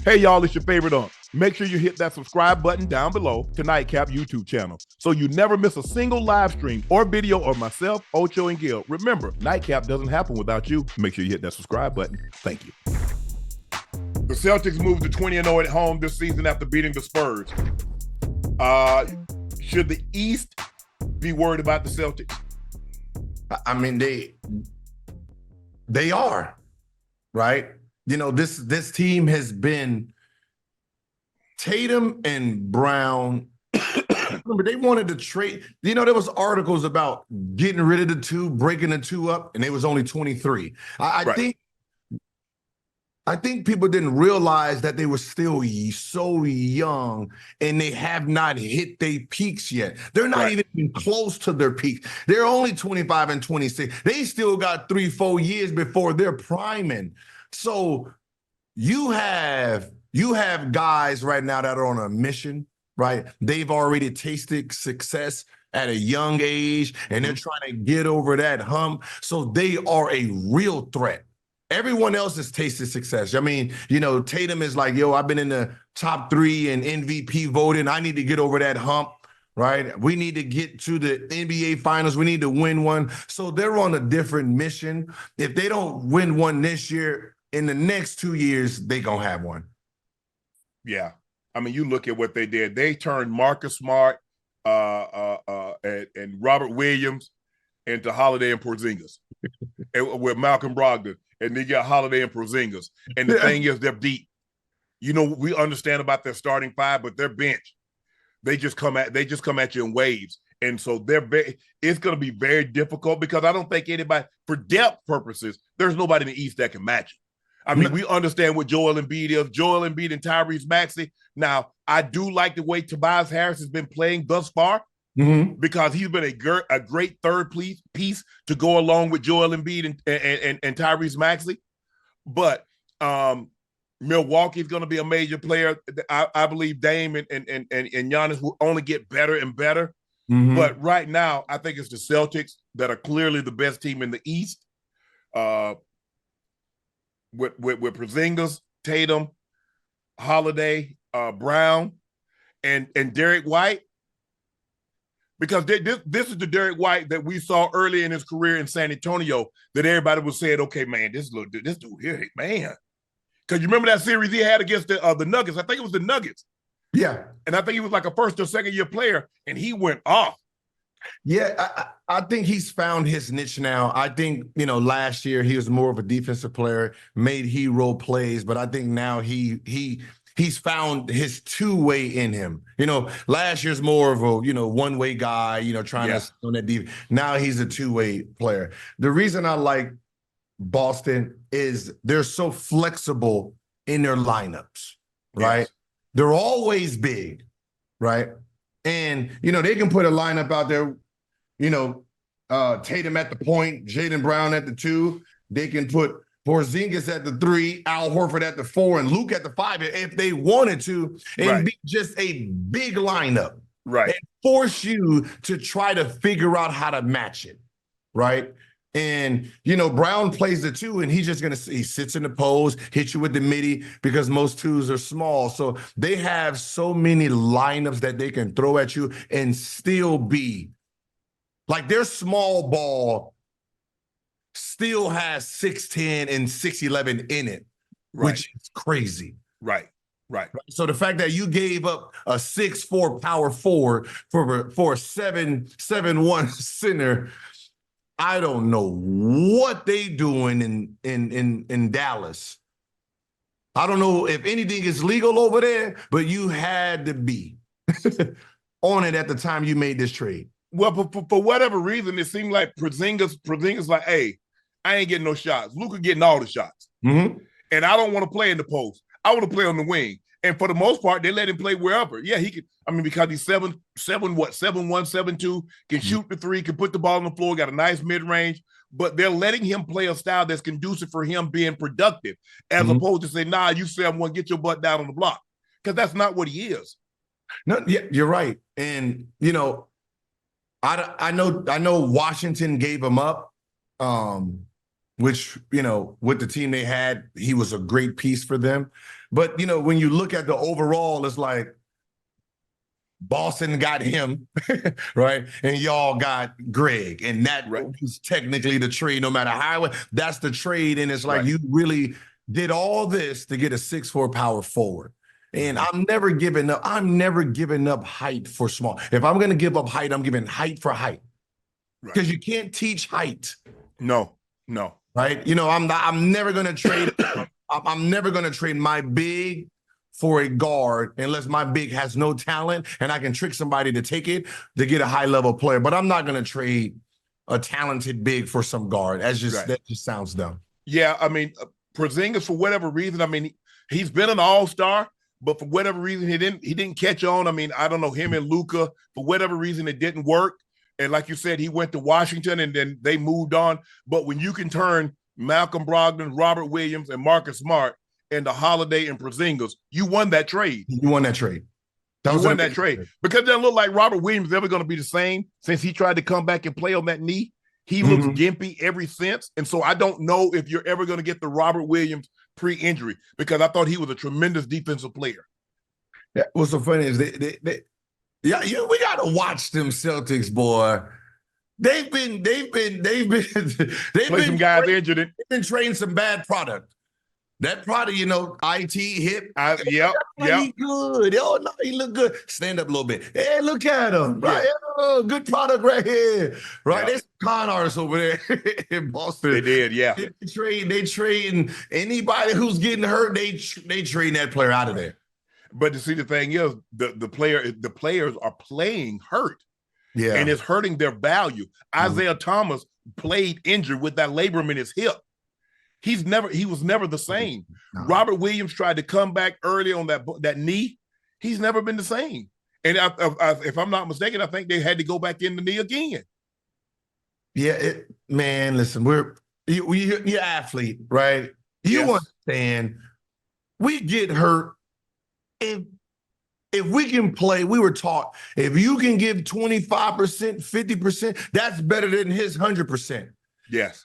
Hey, y'all, it's your favorite Unc. Make sure you hit that subscribe button down below to Nightcap YouTube channel so you never miss a single live stream or video of myself, Ocho, and Gil. Remember, Nightcap doesn't happen without you. Make sure you hit that subscribe button. Thank you. The Celtics moved to 20-0 at home this season after beating the Spurs. Should the East be worried about the Celtics? I mean, they are, right? You know, this team has been Tatum and Brown. Remember, they wanted to trade. You know, there was articles about getting rid of the two, breaking the two up, and they was only 23. I think people didn't realize that they were still so young and they have not hit their peaks yet. They're not even close to their peaks. They're only 25 and 26. They still got 3-4 years before they're priming. So you have guys right now that are on a mission, right? They've already tasted success at a young age, and they're trying to get over that hump. So they are a real threat. Everyone else has tasted success. I mean, you know, Tatum is like, yo, I've been in the top 3 in MVP voting. I need to get over that hump, right? We need to get to the NBA Finals. We need to win one. So they're on a different mission. If they don't win one this year, in the next 2 years, they gonna have one. Yeah. I mean, you look at what they did. They turned Marcus Smart and Robert Williams into Holiday and Porzingis with Malcolm Brogdon. And they got Holiday and Porzingis. And the thing is, they're deep. You know, we understand about their starting five, but their bench, they just come at you in waves. And so it's going to be very difficult because I don't think anybody, for depth purposes, there's nobody in the East that can match it. I mean, we understand what Joel Embiid is. Joel Embiid and Tyrese Maxey. Now, I do like the way Tobias Harris has been playing thus far because he's been a great third piece to go along with Joel Embiid and Tyrese Maxey. But Milwaukee's going to be a major player. I believe Dame and Giannis will only get better and better. But right now, I think it's the Celtics that are clearly the best team in the East. With Porzingis, Tatum, Holiday, Brown, and Derek White, because this is the Derek White that we saw early in his career in San Antonio that everybody was saying, okay, man, this dude here, man. Because you remember that series he had against the Nuggets? I think it was the Nuggets. Yeah. And I think he was like a first or second year player, and he went off. Yeah, I think he's found his niche now. I think, you know, last year he was more of a defensive player, made hero plays, but I think now he's found his two-way in him. You know, last year's more of a, you know, one-way guy, you know, trying to on that deep. Now he's a two-way player. The reason I like Boston is they're so flexible in their lineups, right? Yes. They're always big, right? And, you know, they can put a lineup out there, you know, Tatum at the point, Jaylen Brown at the 2. They can put Porzingis at the 3, Al Horford at the 4, and Luke at the 5 if they wanted to, and be just a big lineup. Right. And force you to try to figure out how to match it, right? And, you know, Brown plays the 2, and he sits in the pose, hit you with the midi because most 2s are small. So they have so many lineups that they can throw at you and still be like their small ball still has 6'10 and 6'11 in it, which is crazy. Right. So the fact that you gave up a 6'4" power forward for a 7'1" center, I don't know what they doing in Dallas. I don't know if anything is legal over there, but you had to be on it at the time you made this trade. Well, for whatever reason, it seemed like Porzingis like, hey, I ain't getting no shots. Luka getting all the shots. And I don't want to play in the post. I want to play on the wing. And for the most part, they let him play wherever. Yeah, he could. I mean, because he's 7'1", 7'2", can shoot the 3, can put the ball on the floor, got a nice mid-range. But they're letting him play a style that's conducive for him being productive, as opposed to say, nah, you 7'1", get your butt down on the block. Because that's not what he is. No, yeah, you're right. And, you know, I know Washington gave him up, which, you know, with the team they had, he was a great piece for them. But, when you look at the overall, it's like Boston got him, right? And y'all got Greg. And that was technically the trade, no matter how, that's the trade. And it's like you really did all this to get a 6'4" power forward. And I'm never giving up. I'm never giving up height for small. If I'm going to give up height, I'm giving height for height. Because you can't teach height. No. Right? I'm never going to trade. I'm never going to trade my big for a guard unless my big has no talent and I can trick somebody to take it to get a high level player. But I'm not going to trade a talented big for some guard. That just sounds dumb. Yeah, I mean, Porzingis, for whatever reason, I mean, he's been an all-star, but for whatever reason, he didn't catch on. I mean, I don't know, him and Luka, for whatever reason, it didn't work. And like you said, he went to Washington and then they moved on. But when you can turn Malcolm Brogdon, Robert Williams, and Marcus Smart into Holiday and Porzingis, you won that trade. You won that trade. You won that trade. Because it doesn't look like Robert Williams is ever going to be the same since he tried to come back and play on that knee. He looks gimpy ever since. And so I don't know if you're ever going to get the Robert Williams pre-injury, because I thought he was a tremendous defensive player. Yeah, what's so funny is we got to watch them Celtics, boy. They've been some guys injured. They've been trading some bad product. That product, IT hip. Yep. He good. Oh no, he look good. Stand up a little bit. Hey, look at him. Right. Yeah. Oh, good product right here. Right. There's con artists over there in Boston. They did, yeah. They trading anybody who's getting hurt. They trading that player out of there. But to see, the thing is, the players are playing hurt. Yeah. And it's hurting their value. Isaiah Thomas played injured with that labrum in his hip. He was never the same. No. Robert Williams tried to come back early on that knee. He's never been the same. And if I'm not mistaken, I think they had to go back in the knee again. Yeah, man, listen, you're athlete, right? You understand. We get hurt. If we can play, we were taught, if you can give 25%, 50%, that's better than his 100%. Yes.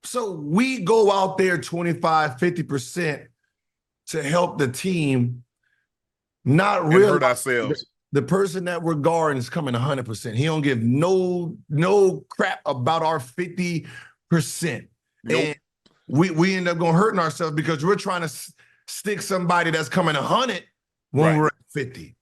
So we go out there 25, 50% to help the team, not really hurt ourselves. The person that we're guarding is coming 100%. He don't give no crap about our 50%. Nope. And we end up hurting ourselves because we're trying to stick somebody that's coming 100 when we're at 50.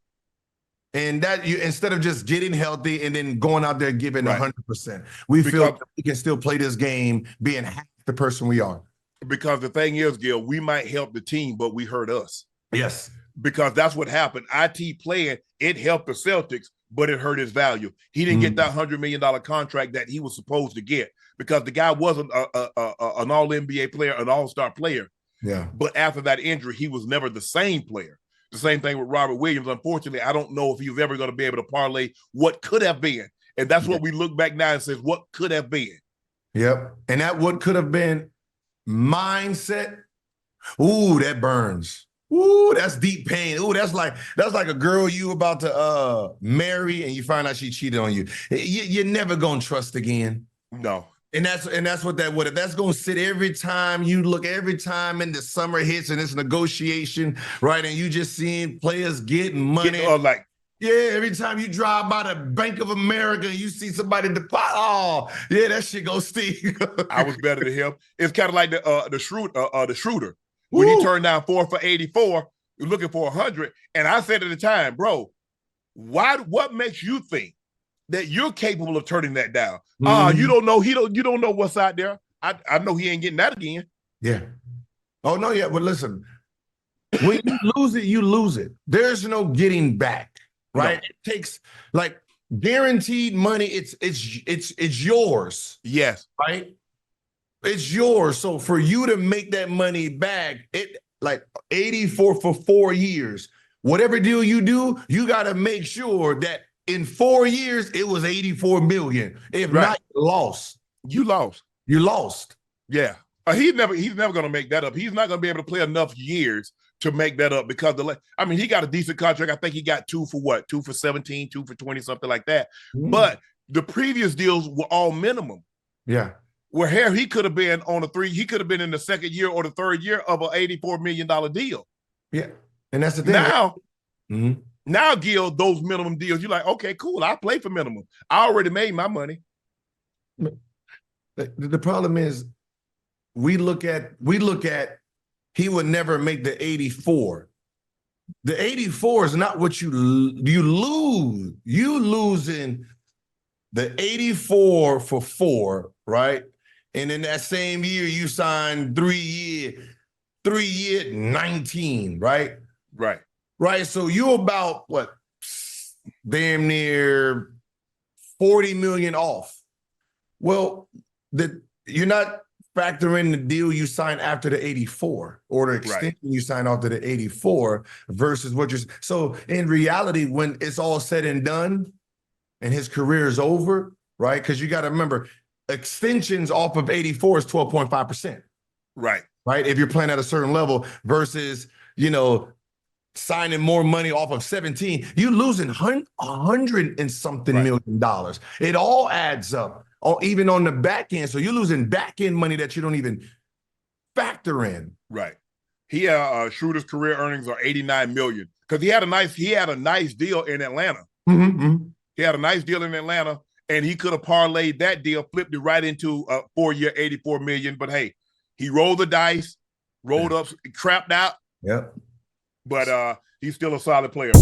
And that instead of just getting healthy and then going out there giving 100%, we feel that we can still play this game being half the person we are. Because the thing is, Gil, we might help the team, but we hurt us. Yes. Because that's what happened. IT playing, it helped the Celtics, but it hurt his value. He didn't get that $100 million contract that he was supposed to get because the guy wasn't an all-NBA player, an all-star player. Yeah. But after that injury, he was never the same player. The same thing with Robert Williams. Unfortunately, I don't know if he was ever going to be able to parlay what could have been. And that's what we look back now and says, what could have been? Yep. And that what could have been mindset. Ooh, that burns. Ooh, that's deep pain. Ooh, that's like a girl you about to marry and you find out she cheated on you. You're never going to trust again. No. And that's what that's going to sit every time you look, every time in the summer hits and it's negotiation, right? And you just seeing players getting money. Every time you drive by the Bank of America and you see somebody deposit, that shit goes Steve. I was better than him. It's kind of like the Schroeder. When he turned down 4 for 84, you're looking for 100. And I said at the time, bro, what makes you think that you're capable of turning that down? You don't know. You don't know what's out there. I know he ain't getting that again. Yeah. Oh no, yeah. But listen, when you lose it, you lose it. There's no getting back, right? No. It takes guaranteed money. It's yours. Yes. Right. It's yours. So for you to make that money back, 84 for 4 years. Whatever deal you do, you got to make sure that in 4 years, it was 84 million. If not, you lost. You lost. You lost. Yeah. He's never going to make that up. He's not going to be able to play enough years to make that up because he got a decent contract. I think he got 2 for what? 2 for 17, 2 for 20, something like that. But the previous deals were all minimum. Yeah. Where here he could have been on he could have been in the second year or the third year of an $84 million deal. Yeah. And that's the thing. Now, Mm-hmm. now, Gil, those minimum deals, you're like, okay, cool. I play for minimum. I already made my money. The problem is we look at he would never make the 84. The 84 is not what you lose. You losing the 84 for 4, right? And in that same year, you signed 3 year 19, right? Right. Right. So you about what? Damn near 40 million off. Well, you're not factoring the deal you signed after the 84 or the extension you signed after the 84 versus what you're. So in reality, when it's all said and done and his career is over, right? Because you got to remember, extensions off of 84 is 12.5%. Right. Right. If you're playing at a certain level versus, signing more money off of 17, you're losing $100 and something million dollars. It all adds up, even on the back end. So you're losing back end money that you don't even factor in. Right. Schroeder's career earnings are $89 million because he had a nice deal in Atlanta. Mm-hmm. He had a nice deal in Atlanta, and he could have parlayed that deal, flipped it right into a 4-year, $84 million. But hey, he rolled the dice, rolled up, crapped out. Yep. But he's still a solid player.